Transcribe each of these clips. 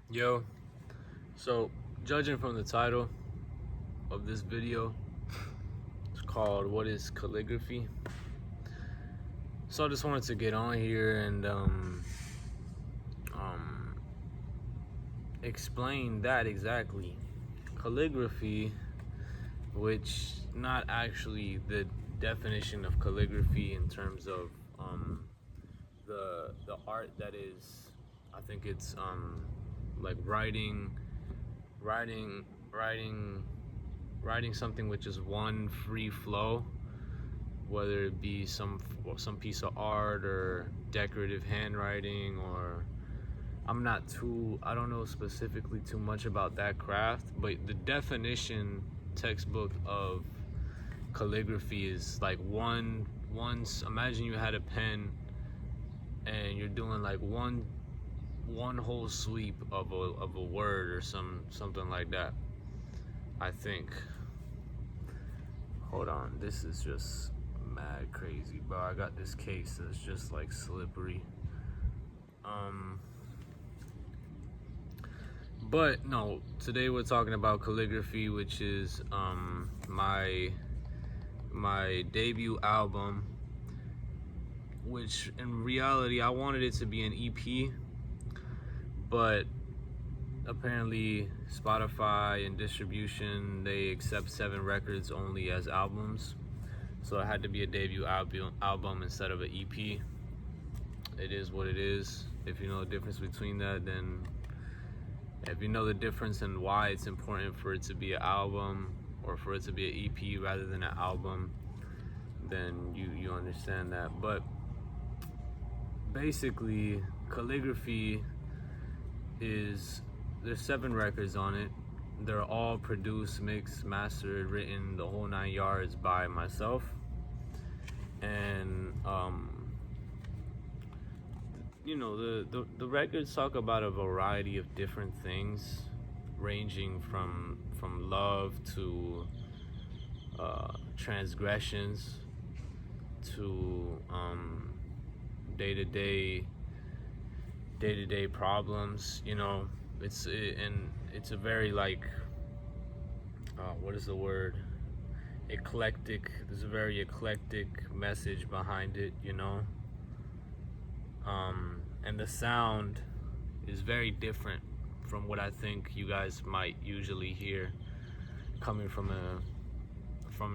Yo, so judging from the title of this video, it's called What is Calligraphy? So I just wanted to get on here and explain that exactly. Calligraphy, which not actually the definition of calligraphy in terms of the art that is, I think it's like writing something which is one free flow, whether it be some piece of art or decorative handwriting, or I don't know specifically too much about that craft, but the definition textbook of calligraphy is like once imagine you had a pen and you're doing like one whole sweep of a word or something like that. I think. Hold on, this is just mad crazy, bro. I got this case that's just like slippery. But no, today we're talking about calligraphy, which is my debut album, which in reality I wanted it to be an EP, but apparently Spotify and distribution, they accept 7 records only as albums, so it had to be a debut album instead of an EP. It is what it is. If you know the difference between that, then if you know the difference and why it's important for it to be an album or for it to be an EP rather than an album, then you understand that. But basically, calligraphy is, there's 7 records on it. They're all produced, mixed, mastered, written, the whole 9 yards by myself. And you know, the records talk about a variety of different things, ranging from love to transgressions to day-to-day problems. You know, it's a very like what is the word, eclectic. There's a very eclectic message behind it, you know. And the sound is very different from what I think you guys might usually hear coming from an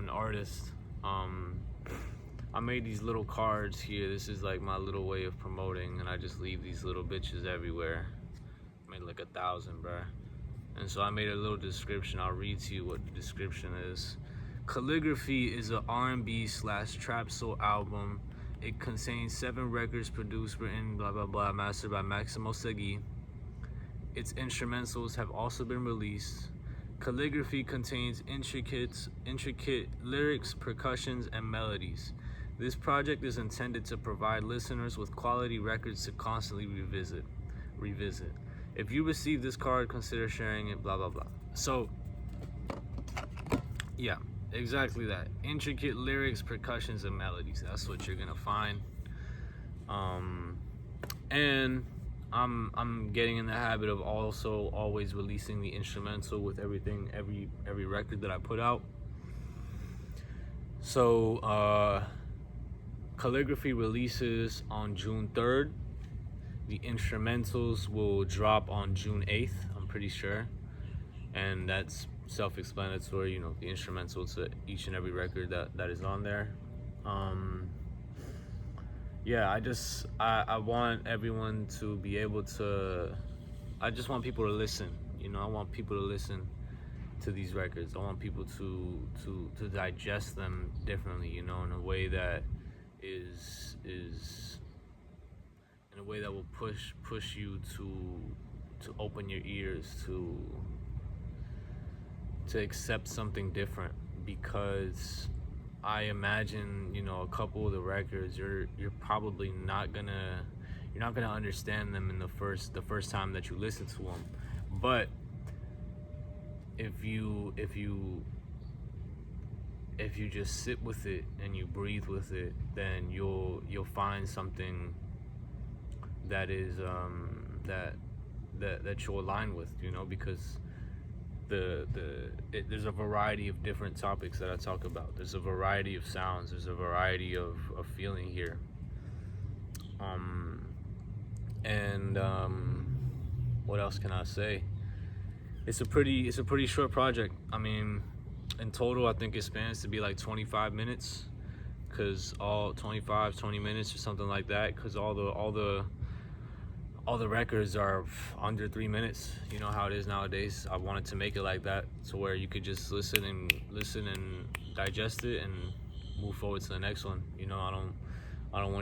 artist. I made these little cards here. This is like my little way of promoting, and I just leave these little bitches everywhere. I made like 1,000, bruh. And so I made a little description. I'll read to you what the description is. Calligraphy is an R&B / trap soul album. It contains 7 records produced, written, blah blah blah, mastered by Maximo. Its instrumentals have also been released. Calligraphy contains intricate lyrics, percussions, and melodies. This project is intended to provide listeners with quality records to constantly revisit. If you receive this card, consider sharing it, blah blah blah. So yeah, exactly that. Intricate lyrics, percussions, and melodies. That's what you're gonna find. And I'm getting in the habit of also always releasing the instrumental with every record that I put out. So Calligraphy releases on June 3rd. The instrumentals will drop on June 8th, I'm pretty sure. And that's self-explanatory, you know, the instrumental to each and every record that is on there. Yeah, I want everyone to be able to, I just want people to listen, you know. I want people to listen to these records. I want people to digest them differently, you know, in a way that is in a way that will push you to open your ears to accept something different. Because I imagine, you know, a couple of the records you're probably not gonna understand them in the first time that you listen to them. But if you just sit with it and you breathe with it, then you'll find something that is that you'll align with, you know, because there's a variety of different topics that I talk about. There's a variety of sounds. There's a variety of feeling here. What else can I say? It's a pretty short project. I mean, in total, I think it spans to be like 25 minutes, cause all 20 minutes or something like that. Cause all the records are under 3 minutes. You know how it is nowadays. I wanted to make it like that, to where you could just listen and digest it and move forward to the next one. You know, I don't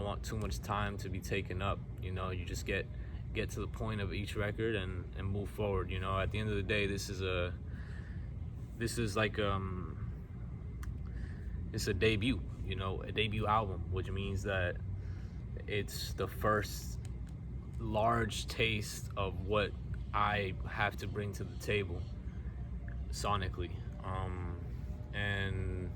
want too much time to be taken up. You know, you just get to the point of each record and move forward. You know, at the end of the day, this is like it's a debut. You know, a debut album, which means that it's the first large taste of what I have to bring to the table sonically, and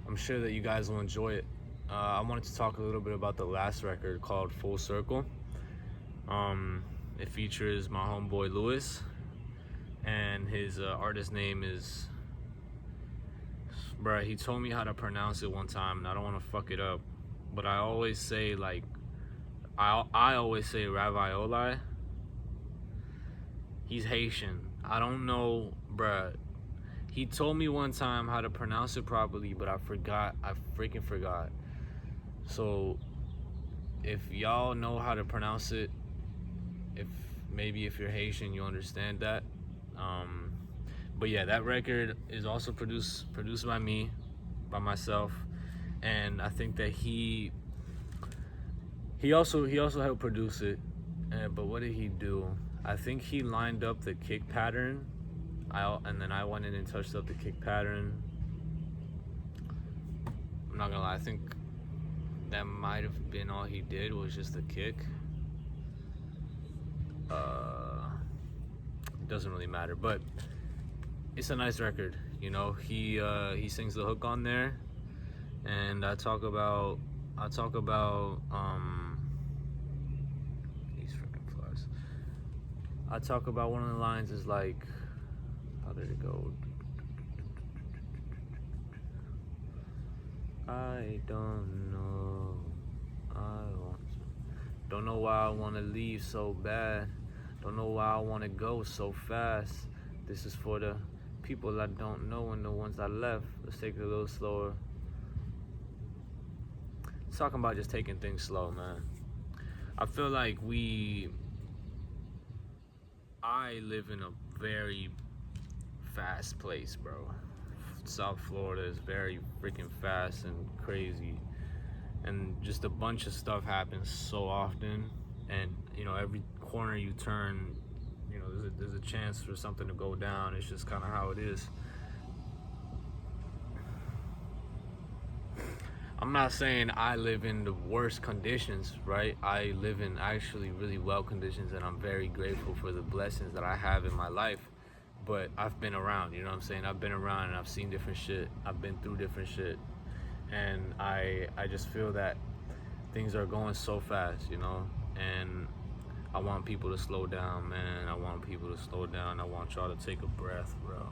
I'm sure that you guys will enjoy it. I wanted to talk a little bit about the last record called Full Circle. It features my homeboy Lewis, and his artist name is, bruh, he told me how to pronounce it one time, and I don't want to fuck it up, but I always say like, I always say ravioli. He's Haitian. I don't know, bruh. He told me one time how to pronounce it properly, but I forgot. I freaking forgot. So if y'all know how to pronounce it, if you're Haitian, you understand that. But yeah, that record is also produced by me, by myself, and I think that he also helped produce it. But what did he do? I think he lined up the kick pattern, and then I went in and touched up the kick pattern. I'm not gonna lie, I think that might have been all he did, was just the kick. It doesn't really matter, but it's a nice record. You know, he sings the hook on there, and I talk about these freaking flies. I talk about one of the lines is like, how did it go? I don't know. Don't know why I want to leave so bad. Don't know why I want to go so fast. This is for the people I don't know and the ones I left. Let's take it a little slower. It's talking about just taking things slow, man. I feel like I live in a very fast place, bro. South Florida is very freaking fast and crazy, and just a bunch of stuff happens so often, and you know, every corner you turn, you know, there's a chance for something to go down. It's just kind of how it is. I'm not saying I live in the worst conditions, right? I live in actually really well conditions, and I'm very grateful for the blessings that I have in my life. But I've been around, you know what I'm saying? I've been around and I've seen different shit. I've been through different shit. And I just feel that things are going so fast, you know? And I want people to slow down, man. I want people to slow down. I want y'all to take a breath, bro.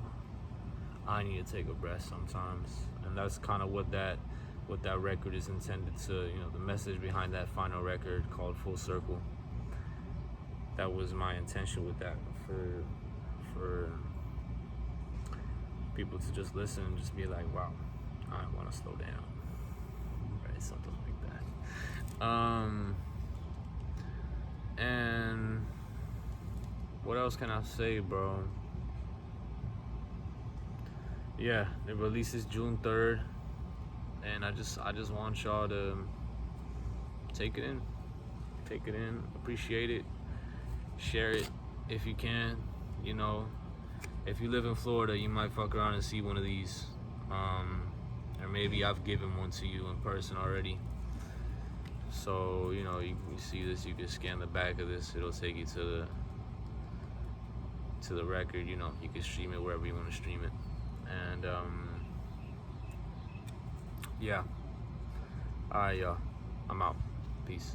I need to take a breath sometimes. And that's kind of what that record is intended to, you know, the message behind that final record called Full Circle. That was my intention with that, for people to just listen and just be like, wow, I want to slow down, right? Something like that. And what else can I say, bro? Yeah, it releases June 3rd, and I just want y'all to take it in, appreciate it, share it if you can. You know, if you live in Florida, you might fuck around and see one of these, or maybe I've given one to you in person already. So, you know, you see this, you can scan the back of this, it'll take you to the record. You know, you can stream it wherever you want to stream it. And yeah, alright, y'all, I'm out. Peace.